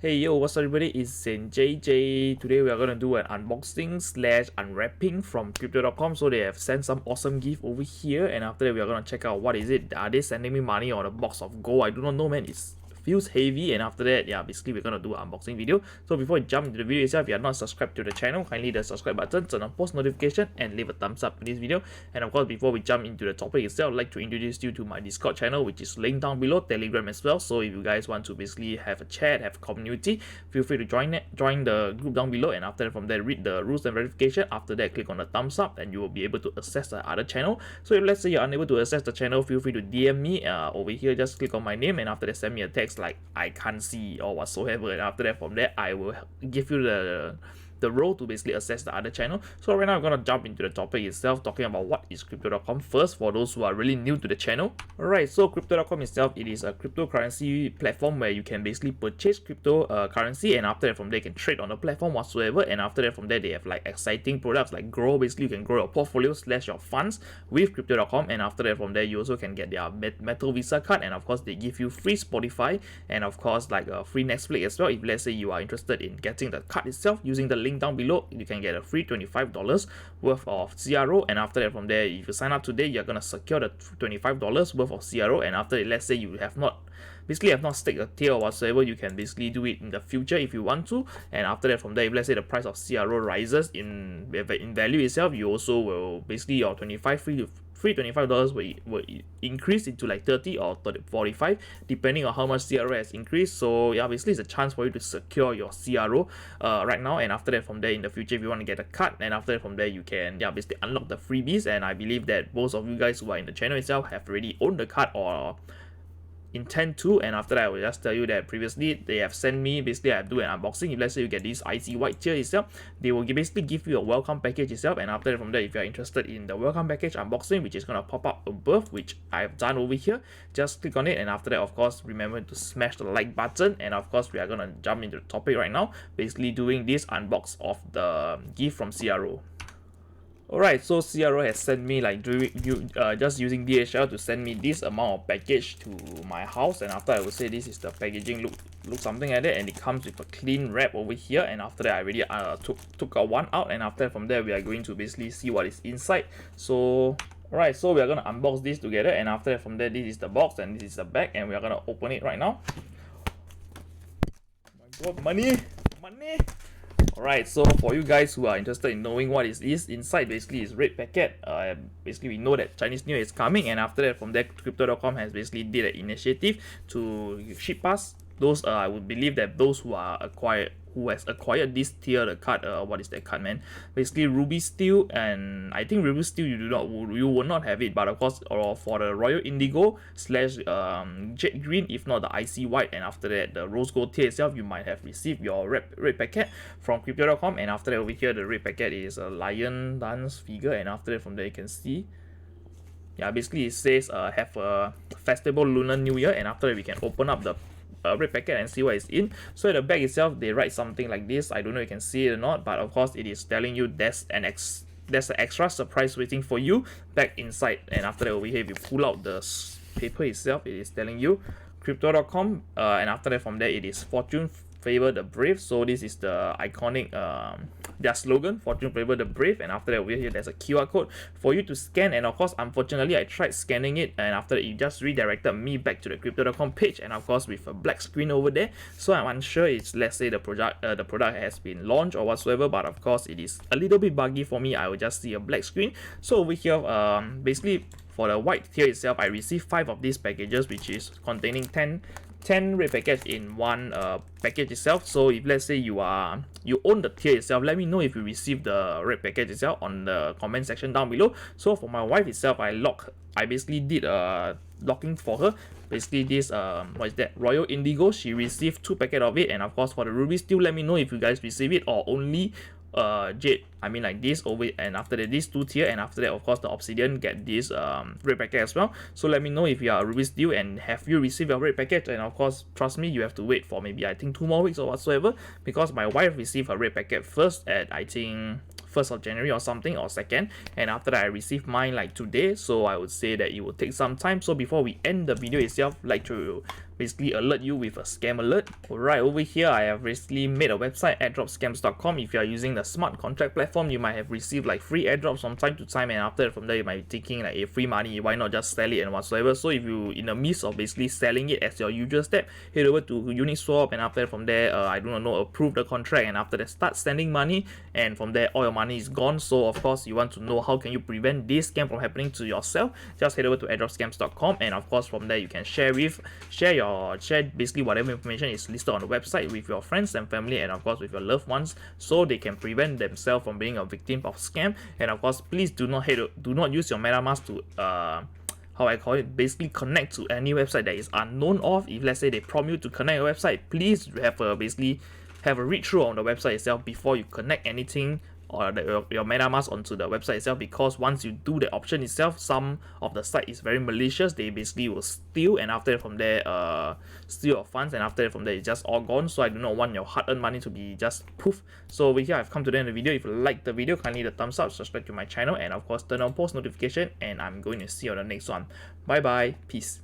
Hey yo, what's up everybody, it's JJ. Today we are going to do an unboxing slash unwrapping from crypto.com. So they have sent some awesome gift over here, and after that we are going to check out what is it. Are they sending me money or a box of gold? I do not know, man. It feels heavy, and after that, yeah, basically we're going to do an unboxing video. So before we jump into the video itself, if you are not subscribed to the channel, kindly hit the subscribe button, turn on post notification, and leave a thumbs up to this video. And of course, before we jump into the topic itself, I'd like to introduce you to my Discord channel, which is linked down below, Telegram as well. So if you guys want to basically have a chat, have a community, feel free to join the group down below, and after that, from there, read the rules and verification. After that, click on the thumbs up and you will be able to access the other channel. So if let's say you're unable to access the channel, feel free to DM me over here. Just click on my name, and after that, send me a text like I can't see or whatsoever, and after that, from there, I will give you the role to basically access the other channel. So right now I'm gonna jump into the topic itself, talking about what is crypto.com first for those who are really new to the channel. Alright, so crypto.com itself, it is a cryptocurrency platform where you can basically purchase crypto currency, and after that, from there you can trade on the platform whatsoever, and after that, from there they have like exciting products like grow. Basically you can grow your portfolio slash your funds with crypto.com, and after that, from there you also can get their metal Visa card, and of course they give you free Spotify, and of course like a free Netflix as well. If let's say you are interested in getting the card itself, using the link down below, you can get a free $25 worth of CRO, and after that, from there, if you sign up today, you're gonna secure the $25 worth of CRO, and after that, let's say you have not staked a tier or whatsoever, you can basically do it in the future if you want to. And after that, from there, if let's say the price of CRO rises in value itself, you also will basically your free $25 will increase into like 30 or 45 depending on how much CRO has increased. So yeah, basically it's a chance for you to secure your CRO right now, and after that, from there in the future, if you want to get a cut, and after that, from there you can basically unlock the freebies. And I believe that most of you guys who are in the channel itself have already owned the card or intend to. And after that, I will just tell you that previously they have sent me, basically I do an unboxing. If let's say you get this IC white tier itself, they will basically give you a welcome package itself, and after that, from there, if you're interested in the welcome package unboxing, which is going to pop up above, which I've done over here, just click on it, and after that, of course, remember to smash the like button. And of course, we are going to jump into the topic right now, basically doing this unbox of the gift from CRO. Alright, so CRO has sent me like just using DHL to send me this amount of package to my house, and after I would say this is the packaging look something like that, and it comes with a clean wrap over here. And after that, I already took one out, and after from there we are going to basically see what is inside. So alright, so we are gonna unbox this together, and after that, from there, this is the box and this is the bag, and we are gonna open it right now. Oh my god, money. Alright, so for you guys who are interested in knowing what is this inside, basically is red packet. Basically we know that Chinese New Year is coming, and after that, from there, crypto.com has basically did an initiative to ship us those. I would believe that those who has acquired this tier, the card, what is that card, man? Basically Ruby Steel, and I think Ruby Steel you will not have it, but of course, or for the Royal Indigo slash Jet Green, if not the IC White, and after that the Rose Gold tier itself, you might have received your red packet from crypto.com. And after that, over here, the red packet is a lion dance figure, and after that, from there you can see, yeah, basically it says have a festival Lunar New Year, and after that we can open up the red packet and see what is in. So at the back itself, they write something like this. I don't know if you can see it or not, but of course it is telling you there's an extra surprise waiting for you back inside. And after that, over here, if you pull out the paper itself, it is telling you crypto.com, and after that, from there, it is fortune favor the brave. So this is the iconic their slogan, fortune favor the brave. And after that, over here, there's a QR code for you to scan, and of course, unfortunately, I tried scanning it, and after that, it just redirected me back to the crypto.com page, and of course with a black screen over there. So I'm unsure it's, let's say, the product has been launched or whatsoever, but of course it is a little bit buggy for me. I will just see a black screen. So over here, basically for the white tier itself, I received 5 of these packages, which is containing 10 red packets in one package itself. So if let's say you own the tier itself, let me know if you receive the red package itself on the comment section down below. So for my wife itself, I basically did locking for her. Basically this what is that, Royal Indigo, she received 2 packets of it. And of course for the Ruby Steel, let me know if you guys receive it, or only Jade, I mean like this over, and after that these 2 tier, and after that, of course, the Obsidian get this red packet as well. So let me know if you are a Ruby Steel and have you received your red packet. And of course, trust me, you have to wait for maybe I think 2 more weeks or whatsoever, because my wife received her red packet first at I think 1st of January or something, or 2nd, and after that I received mine like today. So I would say that it will take some time. So before we end the video itself, I'd like to basically alert you with a scam alert. Right over here, I have recently made a website, airdropscams.com. If you are using the smart contract platform, you might have received like free airdrops from time to time, and after from there you might be thinking like, free money, why not just sell it and whatsoever. So if you in the midst of basically selling it as your usual step, head over to Uniswap, and after from there I do not know, approve the contract, and after that start sending money, and from there all your money is gone. So of course you want to know how can you prevent this scam from happening to yourself. Just head over to airdropscams.com, and of course from there you can share basically whatever information is listed on the website with your friends and family, and of course with your loved ones, so they can prevent themselves from being a victim of scam. And of course please do not use your MetaMask to how I call it, basically connect to any website that is unknown of. If let's say they prompt you to connect a website, please have a read through on the website itself before you connect anything or your MetaMask onto the website itself, because once you do the option itself, some of the site is very malicious. They basically will steal, and after from there steal your funds, and after from there it's just all gone. So I do not want your hard-earned money to be just poof. So over here I've come to the end of the video. If you like the video, kindly hit the thumbs up, subscribe to my channel, and of course turn on post notification, and I'm going to see you on the next one. Bye bye, peace.